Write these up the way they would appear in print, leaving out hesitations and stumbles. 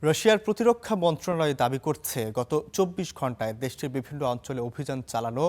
রাশিয়ার প্রতিরক্ষা মন্ত্রণালয় দাবি করছে, গত ২৪ ঘন্টায় দেশটির বিভিন্ন অঞ্চলে অভিযান চালানো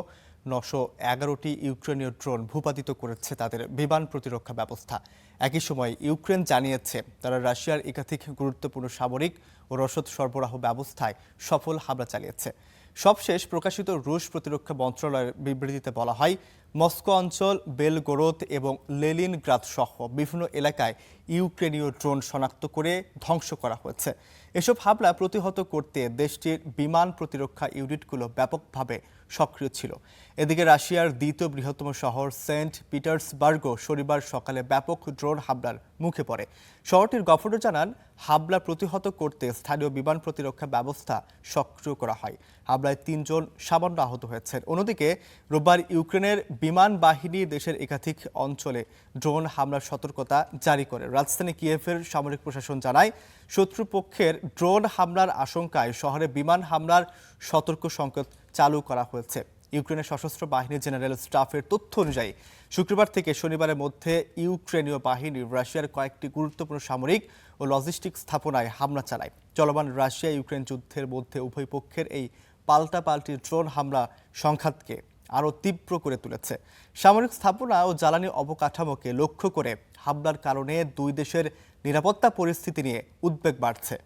৯১১টি ইউক্রেনীয় ড্রোন ভূপাতিত করেছে তাদের বিমান প্রতিরক্ষা ব্যবস্থা। একই সময় ইউক্রেন জানিয়েছে তারা রাশিয়ার একাধিক গুরুত্বপূর্ণ সামরিক ও রসদ সরবরাহ ব্যবস্থায় সফল হামলা চালিয়েছে। সবশেষ প্রকাশিত রুশ প্রতিরক্ষা মন্ত্রণালয়ের বিবৃতিতে বলা হয়, মস্কো অঞ্চল, বেলগোরোদ এবং লেনিনগ্রাদ সহ বিভিন্ন এলাকায় ইউক্রেনীয় ড্রোন শনাক্ত করে ধ্বংস করা হয়েছে। এসব হামলা প্রতিহত করতে দেশটির বিমান প্রতিরক্ষা ইউনিটগুলো ব্যাপকভাবে সক্রিয় ছিল। এদিকে রাশিয়ার দ্বিতীয় বৃহত্তম শহর সেন্ট পিটার্সবার্গও শনিবার সকালে ব্যাপক ড্রোন হামলার মুখে পড়ে। শহরটির গভর্নর জানান, হামলা প্রতিহত করতে স্থানীয় বিমান প্রতিরক্ষা ব্যবস্থা সক্রিয় করা হয়। হামলায় ৩ জন সামান্য আহত হয়েছেন। অন্যদিকে রোববার ইউক্রেনের বিমান বাহিনী দেশের একাধিক অঞ্চলে ড্রোন হামলার সতর্কতা জারি করে। রাজধানী কিয়েভের সামরিক প্রশাসন জানায়, শত্রুপক্ষের ড্রোন হামলার আশঙ্কায় শহরে বিমান হামলার সতর্ক সংকেত চালু করা হয়েছে। ইউক্রেনের সশস্ত্র বাহিনী জেনারেল স্টাফের তথ্য অনুযায়ী শুক্রবার থেকে শনিবারের মধ্যে ইউক্রেনীয় বাহিনী রাশিয়ার কয়েকটি গুরুত্বপূর্ণ সামরিক ও লজিস্টিক স্থাপনায় হামলা চালায়। চলমান রাশিয়া ইউক্রেন যুদ্ধের মধ্যে উভয় পক্ষের এই পাল্টাপাল্টি ড্রোন হামলা সংঘাতকে আরও তীব্র করে তুলেছে। সামরিক স্থাপনা ও জ্বালানি অবকাঠামোকে লক্ষ্য করে হামলার কারণে দুই দেশের নিরাপত্তা পরিস্থিতি নিয়ে উদ্বেগ বাড়ছে।